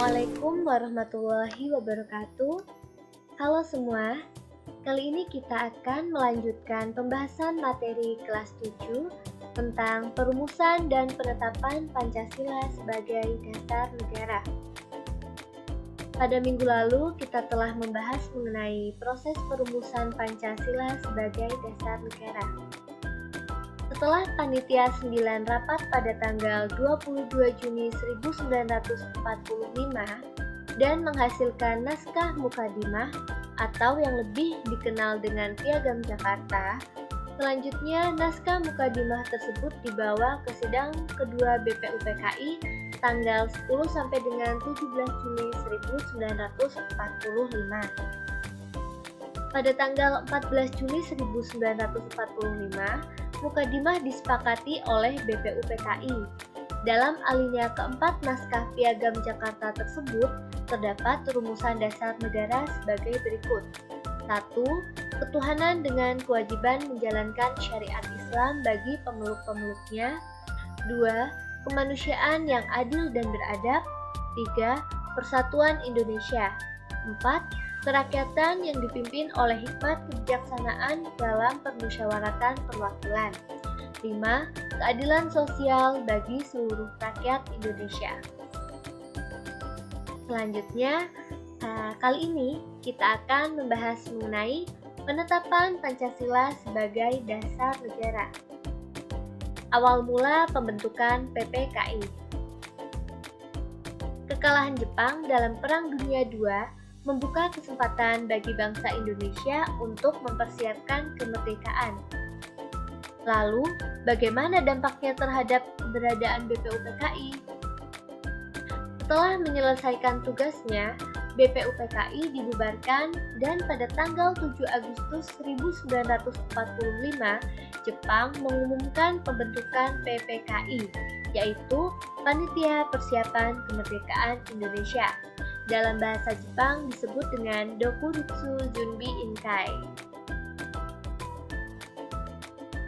Assalamualaikum warahmatullahi wabarakatuh. Halo semua, kali ini kita akan melanjutkan pembahasan materi kelas 7 tentang perumusan dan penetapan Pancasila sebagai dasar negara. Pada minggu lalu kita telah membahas mengenai proses perumusan Pancasila sebagai dasar negara. Setelah Panitia 9 rapat pada tanggal 22 Juni 1945 dan menghasilkan naskah Mukadimah atau yang lebih dikenal dengan Piagam Jakarta, selanjutnya naskah Mukadimah tersebut dibawa ke sidang kedua BPUPKI tanggal 10 sampai dengan 17 Juli 1945. Pada tanggal 14 Juli 1945, Mukadimah disepakati oleh BPUPKI. Dalam alinea keempat naskah Piagam Jakarta tersebut, terdapat rumusan dasar negara sebagai berikut. 1. Ketuhanan dengan kewajiban menjalankan syariat Islam bagi pemeluk-pemeluknya. 2. Kemanusiaan yang adil dan beradab. 3. Persatuan Indonesia. 4. Kerakyatan yang dipimpin oleh hikmat kebijaksanaan dalam permusyawaratan perwakilan. 5. Keadilan sosial bagi seluruh rakyat Indonesia. Selanjutnya, kali ini kita akan membahas mengenai penetapan Pancasila sebagai dasar negara. Awal mula pembentukan PPKI. Kekalahan Jepang dalam Perang Dunia II membuka kesempatan bagi bangsa Indonesia untuk mempersiapkan kemerdekaan. Lalu, bagaimana dampaknya terhadap keberadaan BPUPKI? Setelah menyelesaikan tugasnya, BPUPKI dibubarkan dan pada tanggal 7 Agustus 1945, Jepang mengumumkan pembentukan PPKI, yaitu Panitia Persiapan Kemerdekaan Indonesia. Dalam bahasa Jepang disebut dengan Dokuritsu Junbi Inkai.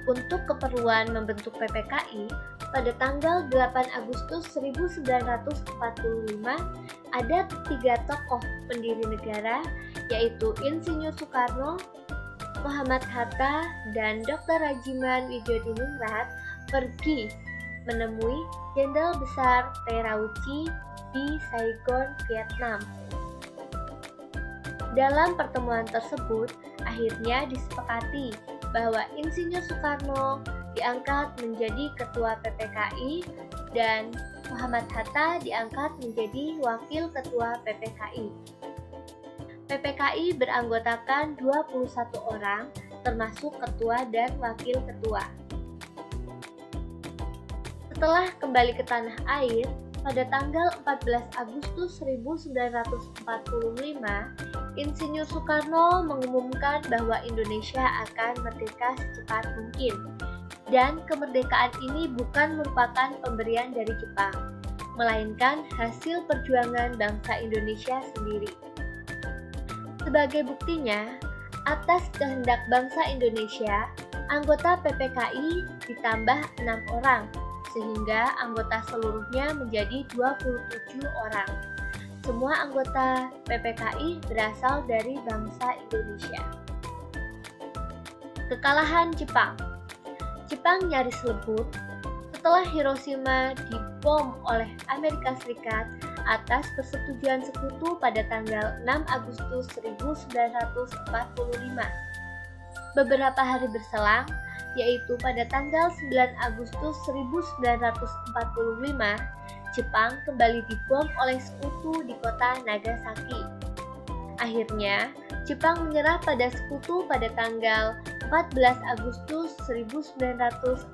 Untuk keperluan membentuk PPKI, pada tanggal 8 Agustus 1945 ada 3 tokoh pendiri negara, yaitu Insinyur Soekarno, Muhammad Hatta, dan Dr. Rajiman Wijodiningrat pergi menemui Jenderal Besar Terauchi di Saigon, Vietnam. Dalam pertemuan tersebut, akhirnya disepakati bahwa Insinyur Soekarno diangkat menjadi Ketua PPKI dan Muhammad Hatta diangkat menjadi Wakil Ketua PPKI. PPKI beranggotakan 21 orang, termasuk Ketua dan Wakil Ketua. Setelah kembali ke tanah air, pada tanggal 14 Agustus 1945, Insinyur Soekarno mengumumkan bahwa Indonesia akan merdeka secepat mungkin. Dan kemerdekaan ini bukan merupakan pemberian dari Jepang, melainkan hasil perjuangan bangsa Indonesia sendiri. Sebagai buktinya, atas kehendak bangsa Indonesia, anggota PPKI ditambah 6 orang, sehingga anggota seluruhnya menjadi 27 orang. Semua anggota PPKI berasal dari bangsa Indonesia. Kekalahan Jepang. Jepang nyaris lebur setelah Hiroshima dibom oleh Amerika Serikat atas persetujuan sekutu pada tanggal 6 Agustus 1945. Beberapa hari berselang, yaitu pada tanggal 9 Agustus 1945, Jepang kembali dibom oleh sekutu di kota Nagasaki. Akhirnya, Jepang menyerah pada sekutu pada tanggal 14 Agustus 1945.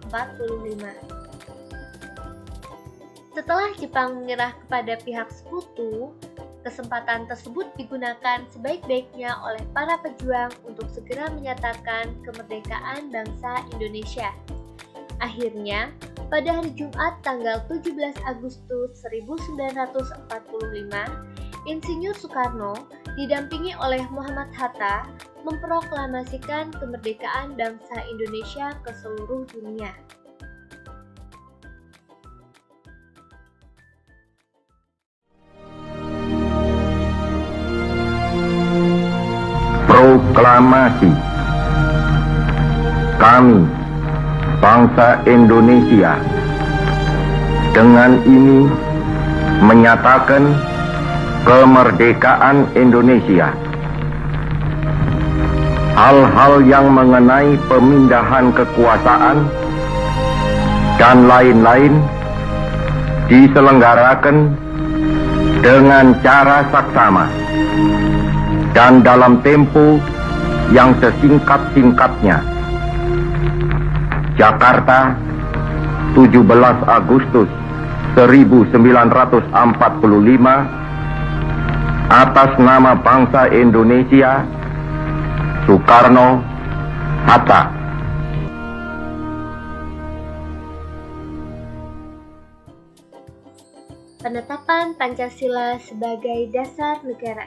Setelah Jepang menyerah kepada pihak sekutu, kesempatan tersebut digunakan sebaik-baiknya oleh para pejuang untuk segera menyatakan kemerdekaan bangsa Indonesia. Akhirnya, pada hari Jumat tanggal 17 Agustus 1945, Insinyur Soekarno didampingi oleh Muhammad Hatta memproklamasikan kemerdekaan bangsa Indonesia ke seluruh dunia. Proklamasi. Kami, bangsa Indonesia, dengan ini menyatakan kemerdekaan Indonesia. Hal-hal yang mengenai pemindahan kekuasaan dan lain-lain diselenggarakan dengan cara saksama dan dalam tempo yang sesingkat-singkatnya. Jakarta, 17 Agustus 1945, atas nama bangsa Indonesia, Soekarno Hatta. Penetapan Pancasila sebagai dasar negara.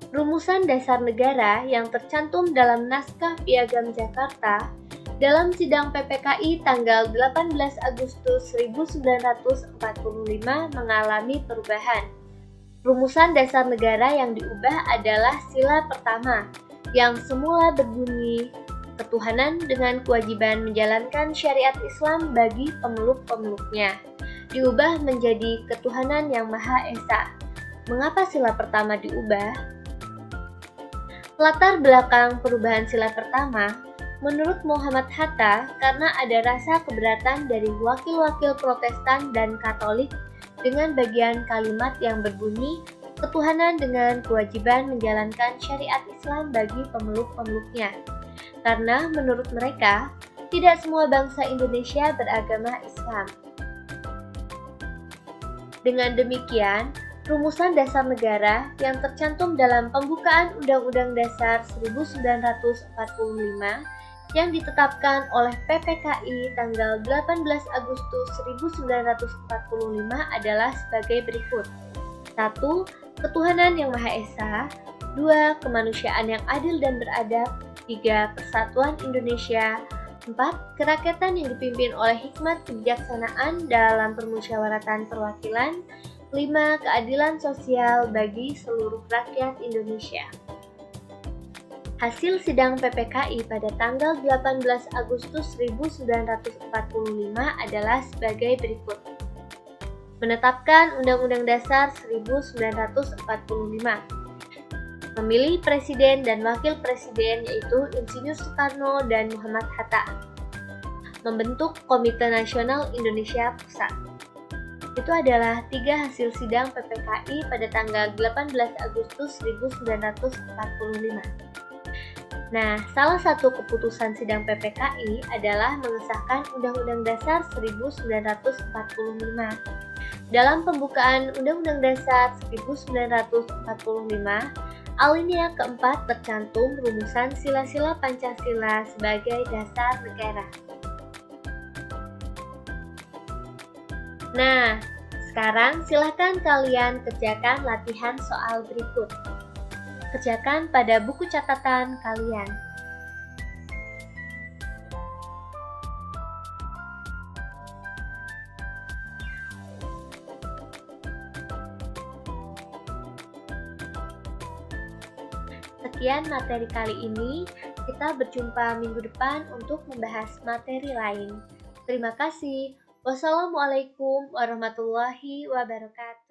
Rumusan dasar negara yang tercantum dalam Naskah Piagam Jakarta dalam sidang PPKI tanggal 18 Agustus 1945 mengalami perubahan. Rumusan dasar negara yang diubah adalah sila pertama, yang semula berbunyi ketuhanan dengan kewajiban menjalankan syariat Islam bagi pemeluk-pemeluknya, diubah menjadi ketuhanan yang Maha Esa. Mengapa sila pertama diubah? Latar belakang perubahan sila pertama, menurut Muhammad Hatta, karena ada rasa keberatan dari wakil-wakil Protestan dan Katolik dengan bagian kalimat yang berbunyi ketuhanan dengan kewajiban menjalankan syariat Islam bagi pemeluk-pemeluknya. Karena menurut mereka, tidak semua bangsa Indonesia beragama Islam. Dengan demikian, rumusan dasar negara yang tercantum dalam pembukaan Undang-Undang Dasar 1945 yang ditetapkan oleh PPKI tanggal 18 Agustus 1945 adalah sebagai berikut. 1. Ketuhanan yang Maha Esa. 2. Kemanusiaan yang adil dan beradab. 3. Persatuan Indonesia. 4. Kerakyatan yang dipimpin oleh hikmat kebijaksanaan dalam permusyawaratan perwakilan. 5. Keadilan sosial bagi seluruh rakyat Indonesia. Hasil sidang PPKI pada tanggal 18 Agustus 1945 adalah sebagai berikut. Menetapkan Undang-Undang Dasar 1945. Memilih Presiden dan Wakil Presiden yaitu Insinyur Soekarno dan Muhammad Hatta. Membentuk Komite Nasional Indonesia Pusat. Itu adalah 3 hasil sidang PPKI pada tanggal 18 Agustus 1945. Nah, salah satu keputusan sidang PPKI adalah mengesahkan Undang-Undang Dasar 1945. Dalam pembukaan Undang-Undang Dasar 1945, alinea keempat tercantum rumusan sila-sila Pancasila sebagai dasar negara. Nah, sekarang silakan kalian kerjakan latihan soal berikut. Kerjakan pada buku catatan kalian. Sekian materi kali ini, kita berjumpa minggu depan untuk membahas materi lain. Terima kasih. Wassalamualaikum warahmatullahi wabarakatuh.